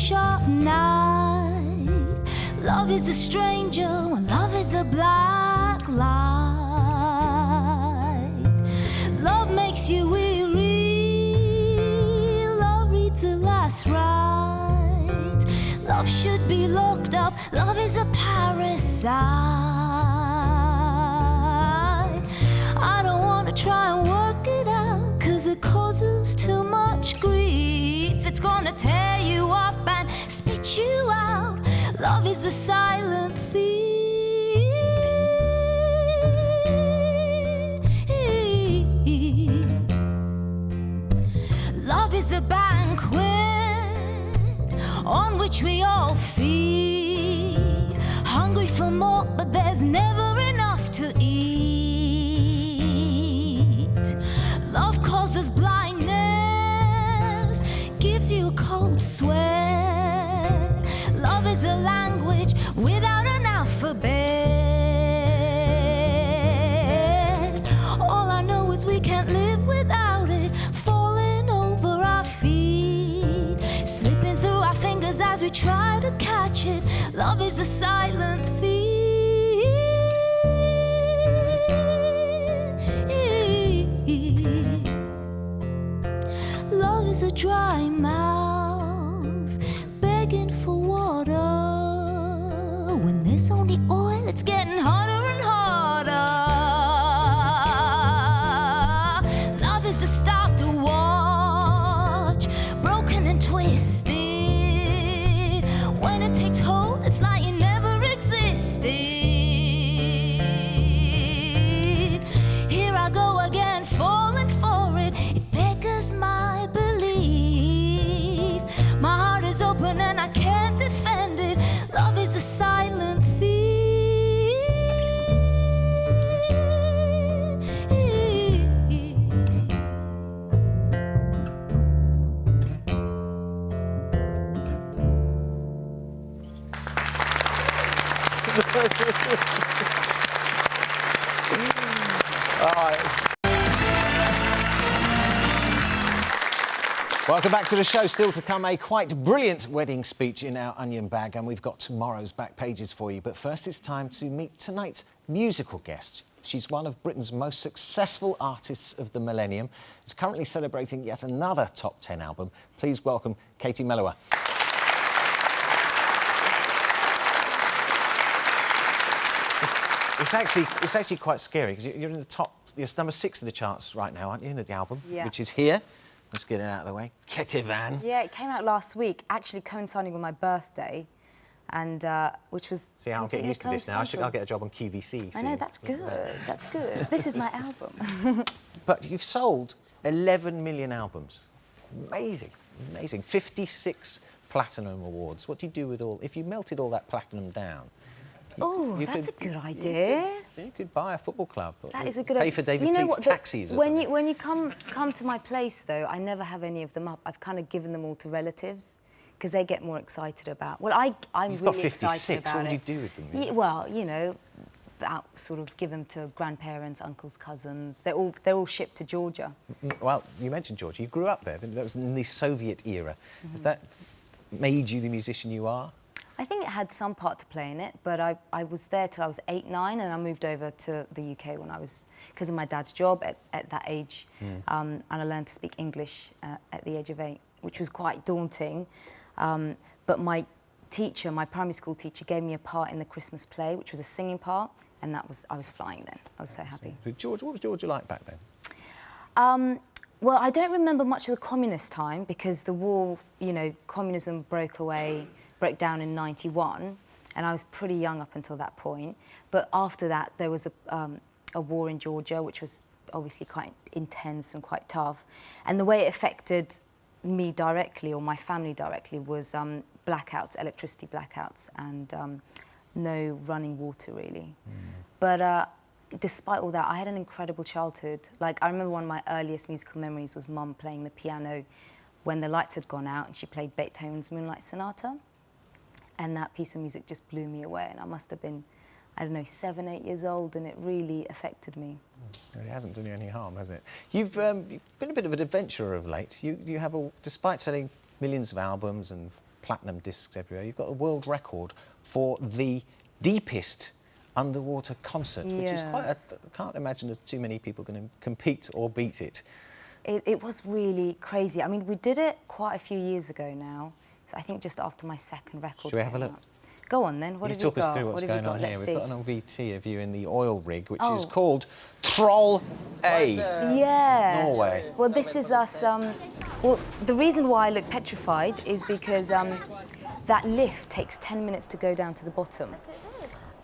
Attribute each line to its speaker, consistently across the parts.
Speaker 1: sharp knife. Love is a stranger when love is a black light. Love makes you weary, love reads the last rites. Love should be locked up, love is a parasite. I don't want to try and work it out, 'cause it causes too much grief. It's gonna tear you up and spit you out. Love is a silent thief. Love is a banquet on which we all feed, hungry for more, but there's never enough to eat. Love causes blindness, gives you a cold sweat. Love is a language without an alphabet. All I know is we can't live without it, falling over our feet, slipping through our fingers as we try to catch it. Love is a silent thief. Love is a dry mouth, begging for water. When there's only oil, it's getting harder and harder. Love is the stop to watch, broken and twisted. When it takes hold, it's like you never existed. Here I go again, falling for it. It beggars my belief. My heart is open and I can't defend it. Love is a silent thief.
Speaker 2: Welcome back to the show. Still to come, a quite brilliant wedding speech in our onion bag, and we've got tomorrow's back pages for you. But first, it's time to meet tonight's musical guest. She's one of Britain's most successful artists of the millennium. Is currently celebrating yet another top 10 album. Please welcome Katie Melua. It's actually quite scary, because you're in the top. You're number 6 of the charts right now, aren't you? In the album,
Speaker 3: Yeah.
Speaker 2: which is here. Let's get it out of the way. Ketevan.
Speaker 3: Yeah, it came out last week, actually coinciding with my birthday, and which was.
Speaker 2: See, I'm getting used to this now. I'll get a job on QVC soon.
Speaker 3: I know, that's good. That's good. This is my album.
Speaker 2: But you've sold 11 million albums. Amazing, amazing. 56 platinum awards. What do you do with all? If you melted all that platinum down.
Speaker 3: Oh, that's a good idea.
Speaker 2: You could buy a football club.
Speaker 3: That is a good idea.
Speaker 2: Pay for David Keith's taxis or something.
Speaker 3: When you come to my place, though, I never have any of them up. I've kind of given them all to relatives, because they get more excited about. Well, I'm
Speaker 2: You've
Speaker 3: really
Speaker 2: got 56.
Speaker 3: excited about
Speaker 2: What would you
Speaker 3: it.
Speaker 2: do with them?
Speaker 3: Yeah, well, you know, sort of give them to grandparents, uncles, cousins. They're all shipped to Georgia.
Speaker 2: Well, you mentioned Georgia. You grew up there. That was in the Soviet era. Has that made you the musician you are?
Speaker 3: I think it had some part to play in it, but I was there till I was 8, 9, and I moved over to the UK when I was, because of my dad's job at that age, and I learned to speak English at the age of 8, which was quite daunting. But my teacher, my primary school teacher, gave me a part in the Christmas play, which was a singing part, and I was flying then. I was so happy.
Speaker 2: Georgia, what was Georgia like back then?
Speaker 3: Well, I don't remember much of the communist time, because the war, you know, communism broke down in '91, and I was pretty young up until that point. But after that, there was a war in Georgia, which was obviously quite intense and quite tough. And the way it affected me directly, or my family directly, was blackouts, electricity blackouts, and no running water, really. But despite all that, I had an incredible childhood. Like, I remember one of my earliest musical memories was Mum playing the piano when the lights had gone out, and she played Beethoven's Moonlight Sonata. And that piece of music just blew me away. And I must have been, I don't know, 7, 8 years old, and it really affected me.
Speaker 2: It hasn't done you any harm, has it? You've been a bit of an adventurer of late. You have, despite selling millions of albums and platinum discs everywhere. You've got a world record for the deepest underwater concert, which is quite I can't imagine there's too many people going to compete or beat it.
Speaker 3: It was really crazy. I mean, we did it quite a few years ago now. So I think just after my second record.
Speaker 2: Should we have a look?
Speaker 3: Out. Go on then. What have you got?
Speaker 2: Talk us through what's going on here.
Speaker 3: Let's
Speaker 2: We've
Speaker 3: see.
Speaker 2: got an OVT of you in the oil rig, which is called Troll A.
Speaker 3: Yeah.
Speaker 2: Norway.
Speaker 3: Well, this is us. Well, the reason why I look petrified is because that lift takes 10 minutes to go down to the bottom,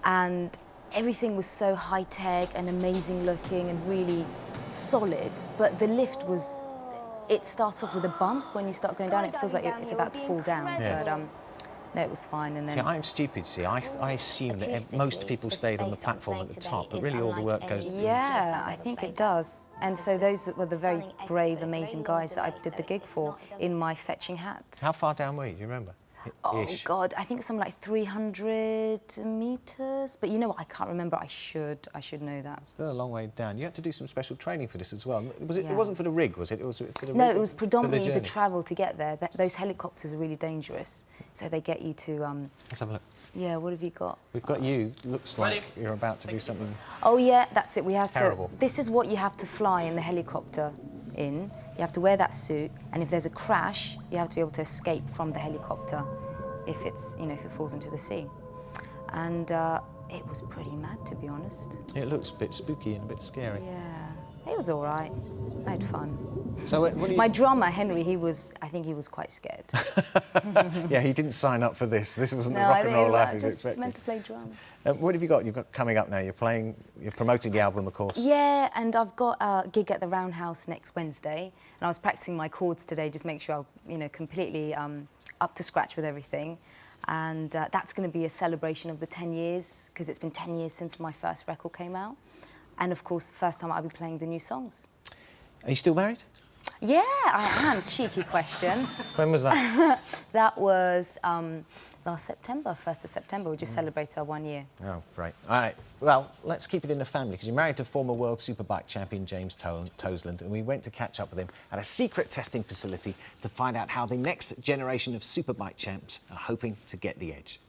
Speaker 3: and everything was so high tech and amazing looking and really solid. But the lift was. It starts off with a bump when you start going down. It feels like it's about to fall down.
Speaker 2: Yes.
Speaker 3: But no, it was fine. And then.
Speaker 2: See, I'm stupid. See, I assume that most people stayed on the platform at the top, but really all the work goes.
Speaker 3: Yeah, I think it does. And so those were the very brave, amazing guys that I did the gig for in my fetching hat.
Speaker 2: How far down were you? Do you remember?
Speaker 3: Oh,
Speaker 2: Ish.
Speaker 3: God, I think it was something like 300 metres. But you know what, I can't remember. I should know that.
Speaker 2: Still a long way down. You had to do some special training for this as well. Was it?
Speaker 3: Yeah.
Speaker 2: It wasn't for the rig, was it? It was for the
Speaker 3: No,
Speaker 2: rig,
Speaker 3: it was predominantly the
Speaker 2: journey?
Speaker 3: travel to get there. Those helicopters are really dangerous. So they get you to...
Speaker 2: Let's have a look.
Speaker 3: yeah, what have you got?
Speaker 2: We've got you. Looks like you're about to do something.
Speaker 3: Oh, yeah, that's it. We have
Speaker 2: Terrible.
Speaker 3: to... This is what you have to fly in the helicopter in. You have to wear that suit, and if there's a crash, you have to be able to escape from the helicopter if it's, you know, if it falls into the sea. And it was pretty mad, to be honest.
Speaker 2: It looks a bit spooky and a bit scary.
Speaker 3: Yeah, it was all right. I had fun.
Speaker 2: So what do you...
Speaker 3: My drummer, Henry, I think he was quite scared.
Speaker 2: Yeah, he didn't sign up for this. This wasn't the
Speaker 3: No,
Speaker 2: rock
Speaker 3: I
Speaker 2: and
Speaker 3: think
Speaker 2: roll
Speaker 3: he
Speaker 2: life he
Speaker 3: was
Speaker 2: was
Speaker 3: just
Speaker 2: expecting.
Speaker 3: meant to play drums.
Speaker 2: What have you got? You've got coming up now. You're promoting the album, of course.
Speaker 3: Yeah, and I've got a gig at the Roundhouse next Wednesday, and I was practicing my chords today, just make sure I'm, you know, completely up to scratch with everything. And that's going to be a celebration of the 10 years, because it's been 10 years since my first record came out. And of course, the first time I'll be playing the new songs.
Speaker 2: Are you still married?
Speaker 3: Yeah, I am. Cheeky question.
Speaker 2: When was that?
Speaker 3: That was last September, 1st of September. We just celebrated our 1 year.
Speaker 2: Oh, right. All right. Well, let's keep it in the family, because you're married to former World Superbike champion James Toseland, and we went to catch up with him at a secret testing facility to find out how the next generation of Superbike champs are hoping to get the edge.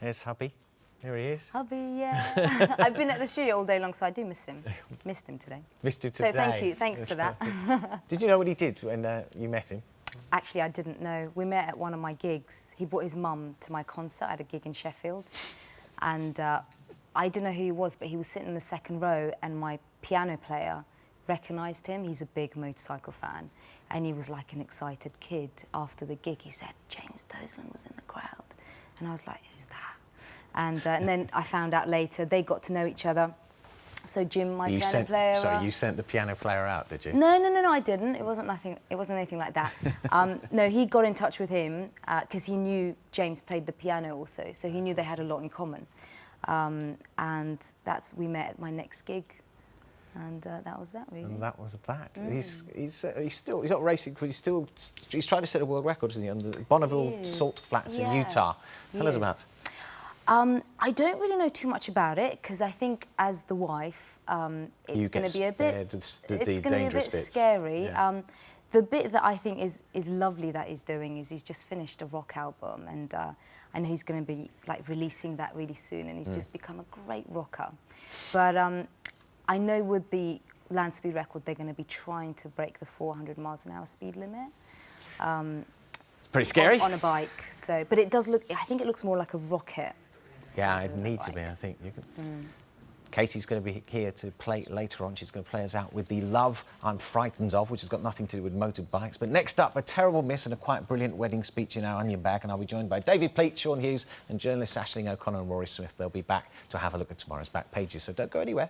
Speaker 2: There's hubby. Here he is.
Speaker 3: Hubby, yeah. I've been at the studio all day long, so I do miss him. Missed him today.
Speaker 2: Missed him today.
Speaker 3: So thank you. Thanks for that.
Speaker 2: Did you know what he did when you met him?
Speaker 3: Actually, I didn't know. We met at one of my gigs. He brought his mum to my concert. I had a gig in Sheffield. And I didn't know who he was, but he was sitting in the second row, and my piano player recognised him. He's a big motorcycle fan. And he was like an excited kid. After the gig, he said, James Toseland was in the crowd. And I was like, who's that? And then I found out later they got to know each other. So Jim, my piano player...
Speaker 2: Sorry, you sent the piano player out, did you?
Speaker 3: No, I didn't. It wasn't anything like that. No, he got in touch with him because he knew James played the piano also, so he knew they had a lot in common. And we met at my next gig, and that was that, really.
Speaker 2: And that was that. He's not racing, but he's trying to set a world record, isn't he, on the Bonneville Salt Flats in Utah. Tell us about it.
Speaker 3: I don't really know too much about it, because I think as the wife, it's going to be a bit... It's going to be a bit scary.
Speaker 2: Yeah.
Speaker 3: The bit that I think is lovely that he's doing is he's just finished a rock album, and I know he's going to be like releasing that really soon, and he's just become a great rocker. But I know with the land speed record, they're going to be trying to break the 400 miles an hour speed limit.
Speaker 2: It's pretty scary.
Speaker 3: On a bike. So, but it does look... I think it looks more like a rocket.
Speaker 2: Yeah, it needs to be, I think. Katie's going to be here to play later on. She's going to play us out with the Love I'm Frightened Of, which has got nothing to do with motorbikes. But next up, a terrible miss and a quite brilliant wedding speech in our onion bag. And I'll be joined by David Pleat, Sean Hughes and journalists Aisling O'Connor and Rory Smith. They'll be back to have a look at tomorrow's back pages, so don't go anywhere.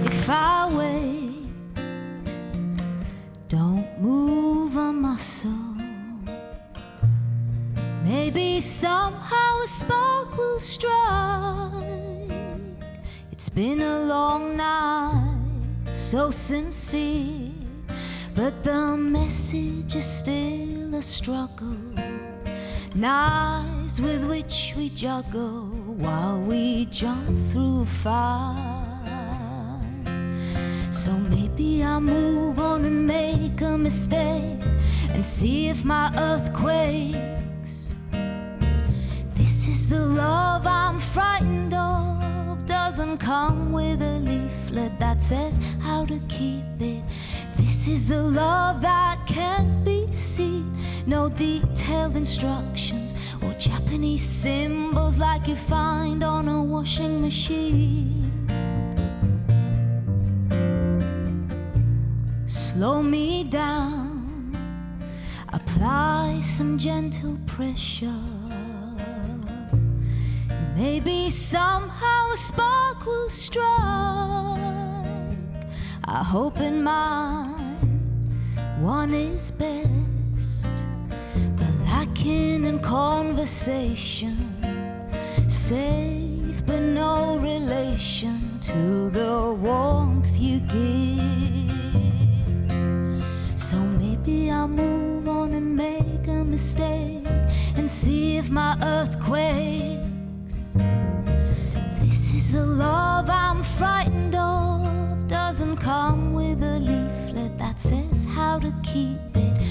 Speaker 1: If I wait, don't move a muscle, maybe somehow a spark will strike. It's been a long night, so sincere, but the message is still a struggle. Knives with which we juggle while we jump through fire. So maybe I'll move on and make a mistake and see if my earth quakes. This is the love I'm frightened of, doesn't come with a leaflet that says how to keep it. This is the love that can't be seen, no detailed instructions or Japanese symbols like you find on a washing machine. Slow me down, apply some gentle pressure. Maybe somehow a spark will strike. I hope in mine one is best, but lacking in conversation, safe but no relation to the warmth you give. So maybe I'll move on and make a mistake and see if my earth quakes. This is the love I'm frightened of, doesn't come with a leaflet that says how to keep it.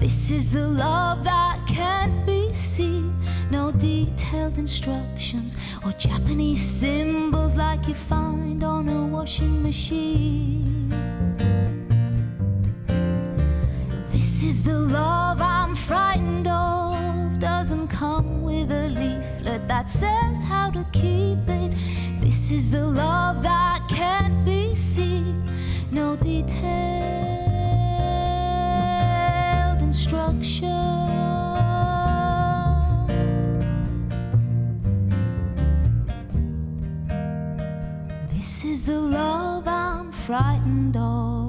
Speaker 1: This is the love that can't be seen, no detailed instructions or Japanese symbols like you find on a washing machine. This is the love I'm frightened of, doesn't come with a leaflet that says how to keep it. This is the love that can't be seen, no detailed instructions. This is the love I'm frightened of.